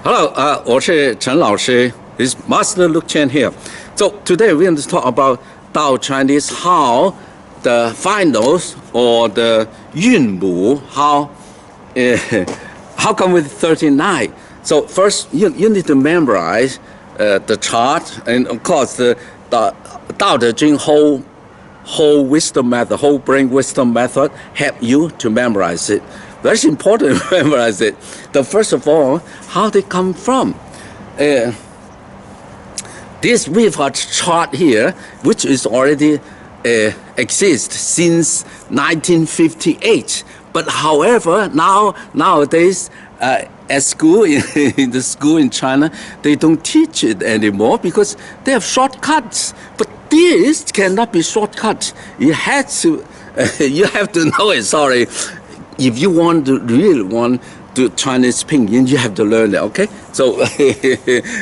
Hello, 我是陈老师. It's Master Luke Chen here. So today we're going to talk about Tao Chinese, how the finals or the 韵母, how come with 39? So first you need to memorize the chart, and of course the Tao Te Ching whole wisdom method, whole brain wisdom method help you to memorize it. Very important to memorize it. So first of all, how they come from. This we have a chart here, which is already exists since 1958. But however, nowadays at school, in the school in China, they don't teach it anymore because they have shortcuts. But this cannot be shortcut. You have to know it. Sorry. If you really want to Chinese pinyin, you have to learn it, okay? So,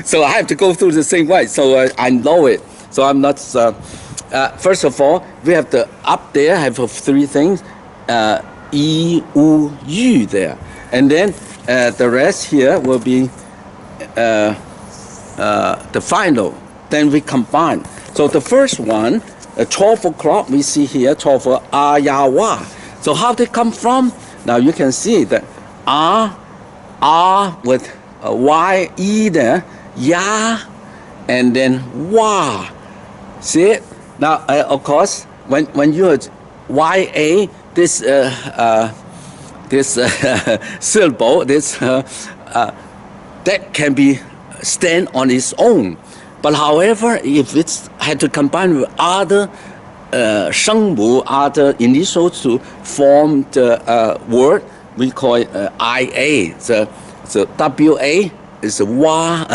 so I have to go through the same way, so I know it. So I'm not, first of all, we have the, up there, have three things, yi, u, yu there. And then the rest here will be the final. Then we combine. So the first one, 12 o'clock, we see here, 12 o'clock, a, ya, wa. So how they come from? Now you can see that R with Y, E there, Ya, and then Wa. See it? Now, of course, when you are YA, this syllable, that can be stand on its own. But however, if it's had to combine with other 声母, other initials to form the word, we call it IA. So WA is Wa,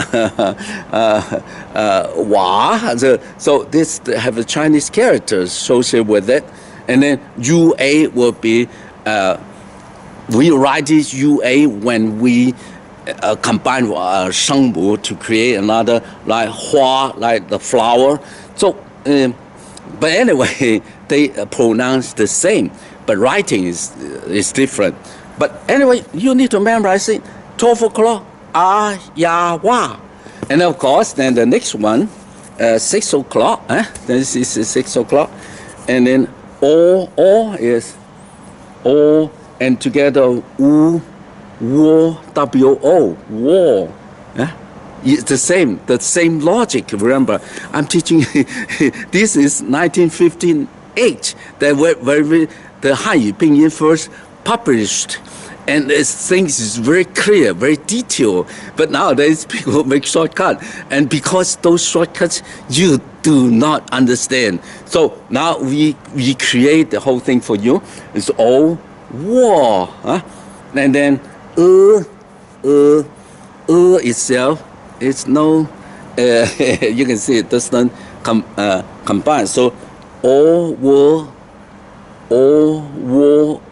Wa. So this have a Chinese character associated with it. And then UA will be, we write this UA when we combine 声母 to create another, like Hua, like the flower. So, but anyway, they pronounce the same, but writing is different. But anyway, you need to memorize it. 12 o'clock, a, ya, wa. And of course, then the next one, 6 o'clock. This is 6 o'clock. And then o is o, and together u, wo, wo, wo. It's the same logic. Remember, I'm teaching. This is 1958. That where the Hanyu pinyin first published, and things is very clear, very detailed. But nowadays people make shortcuts, and because those shortcuts you do not understand. So now we create the whole thing for you. It's o, wo, and then itself. It's no, you can see it doesn't combine. So, o, wo,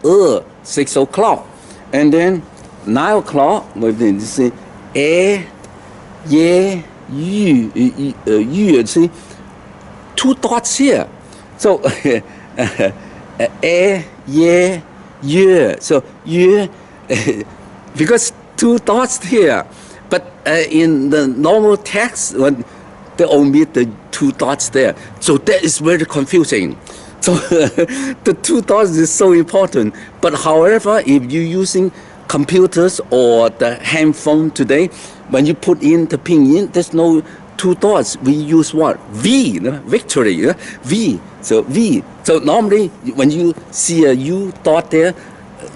6 o'clock. And then 9 o'clock, we see, ye, yu, see, 2 dots here. So, ye, yu. So, yu, because 2 dots here. But in the normal text, when they omit the 2 dots there, so that is very confusing. So the 2 dots is so important. But however, if you're using computers or the handphone today, when you put in the pinyin, there's no 2 dots. We use what? V, victory, V. So V. So normally, when you see a U dot there,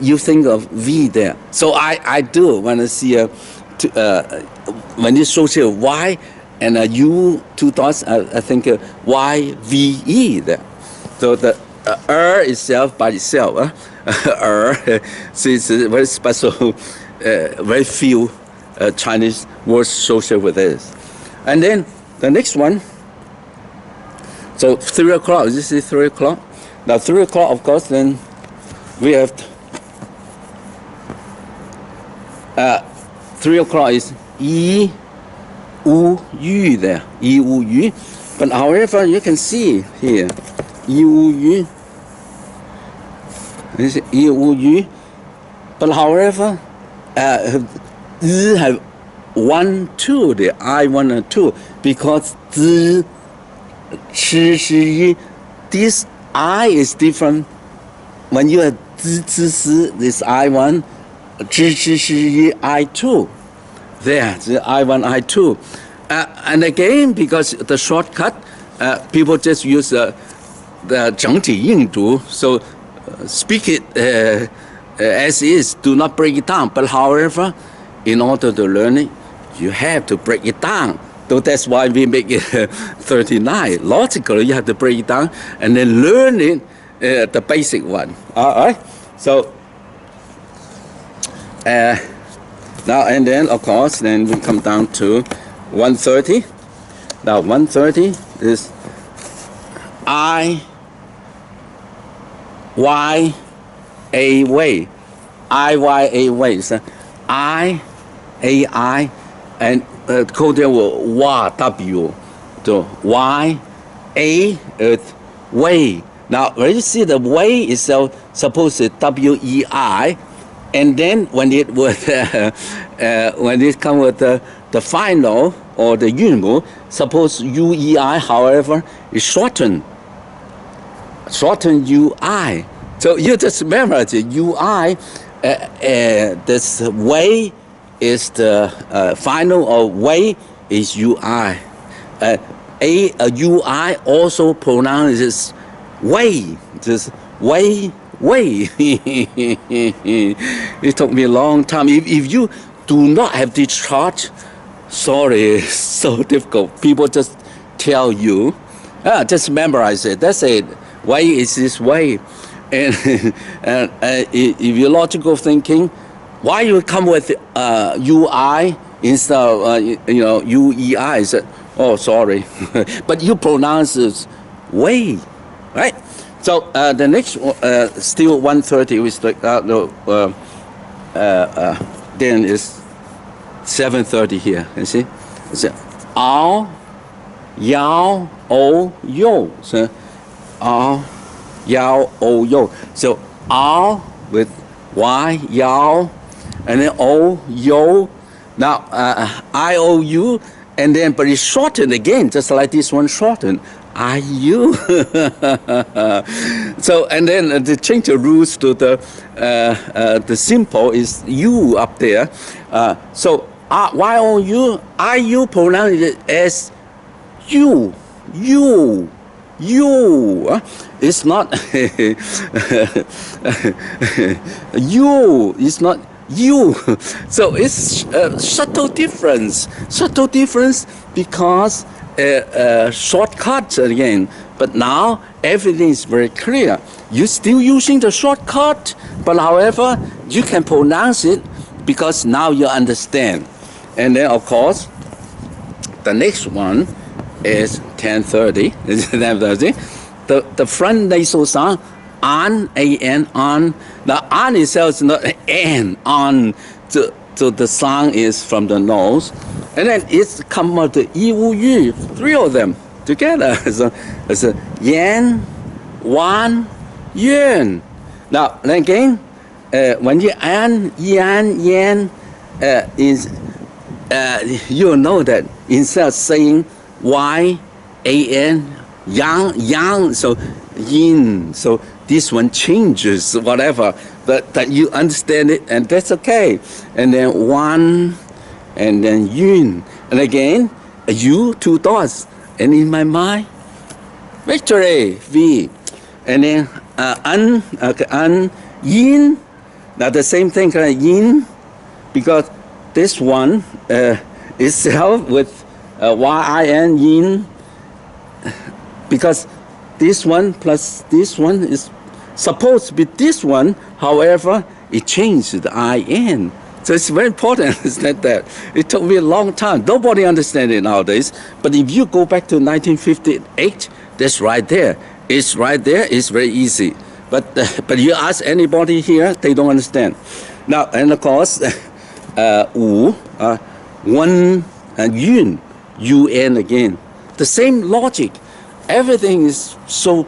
you think of V there. So I do when I see a when you associate Y and a U 2 dots, I think YVE there. So the itself by itself, so it's a very special, very few Chinese words associated with this. And then the next one, so 3 o'clock, this is 3 o'clock. Now 3 o'clock, of course, then we have 3 o'clock is yi, u, yu there, yi, u, yu. But however, you can see here, yi, u, yu. This is yi, u, yu. But however, have 1, 2, the I1 and 2, because this I is different. When you have this I1, I2, there, the I1, I2. And again, because the shortcut, people just use the 整体音读, so speak it as is, do not break it down. But however, in order to learn it, you have to break it down. So that's why we make it 39. Logically, you have to break it down and then learn it, the basic one. All right? So, now and then, of course, then we come down to 130. Now, 130 is I, Y, A way. I, Y, A way. So I, A, I, and code there will W. So Y, A, way. Now, when you see the way is supposed to W-E-I, and then when it would, when it come with the final or the 韵母, suppose U-E-I, however, is shortened. Shorten UI. So you just memorize the UI. This way is the final, or way is UI. UI also pronounces way. Just way. It took me a long time. If you do not have this chart, sorry, it's so difficult. People just tell you, just memorize it. That's it. Way is this way. And, if you're logical thinking, why you come with UI instead of UEI? I said, oh, sorry. But you pronounce it way, right? So the next still 130, we stick out. Then is 730 here. You see? It's ao, yao, o, yo. So ao, yao, o, yo. So ao with y, yao, and then o, yo. Now I, o, u, and then but it's shortened again, just like this one shortened. IU. So and then to change the rules to the simple is U up there. So Y-O-U, IU pronounce it as U. It's not U. It's not U. So it's subtle difference because shortcuts again, but now everything is very clear. You're still using the shortcut, but however, you can pronounce it because now you understand. And then, of course, the next one is 1030. The front nasal sound, an, A-N, on. The an itself is not an, on. So the sound is from the nose. And then it's come out the yi, three of them together. So it's a yan, wan, yun. Now, again, when you yan, is, you know that instead of saying y, a-n, yang, so yin. So this one changes, whatever. But you understand it, and that's okay. And then wan, and then yun, and again U, two dots, and in my mind, victory, V, and then yin. Now the same thing, yin, because this one itself with yin, yin, because this one plus this one is supposed to be this one. However, it changed the in. So it's very important, isn't that? It took me a long time. Nobody understands it nowadays. But if you go back to 1958, that's right there. It's right there. It's very easy. But you ask anybody here, they don't understand. Now, and of course, wu, one, and yun, un again. The same logic. Everything is so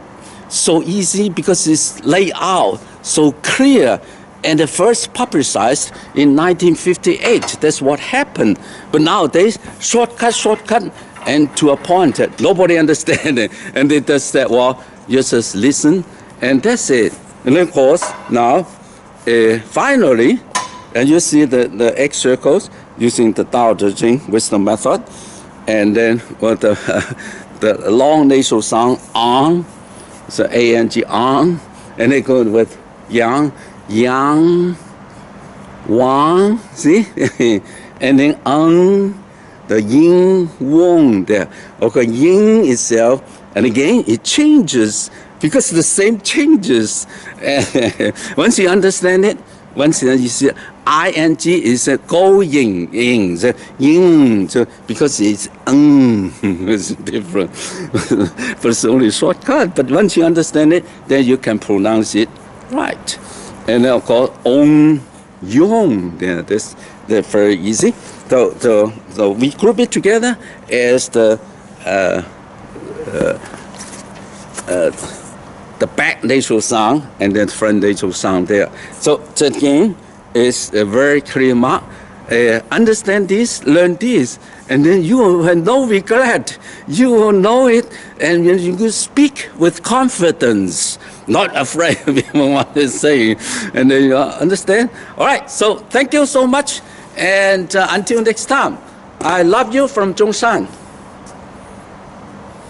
easy because it's laid out so clear. and the first publicized in 1958. That's what happened. But nowadays, shortcut, and to a point that nobody understands it. And they just said, well, you just listen, and that's it. And then, of course, now, finally, and you see the X circles using the Tao Te Ching wisdom method, and then with the long nasal sound, on, so A-N-G, on, and they go with yang, wang, see? And then the yin, wong there. Okay, yin itself, and again, it changes because the same changes. Once you understand it, once you see ing is going in, so yin, so because it's it's different. But it's only a shortcut. But once you understand it, then you can pronounce it right. And then of course, yong, yeah, that's very easy. So we group it together as the back nasal sound and then front nasal sound there. So again, is a very clear mark. Understand this, learn this, and then you will have no regret. You will know it, and you will speak with confidence, not afraid of what they're saying. And then you understand? All right, so thank you so much, and until next time, I love you from Zhongshan.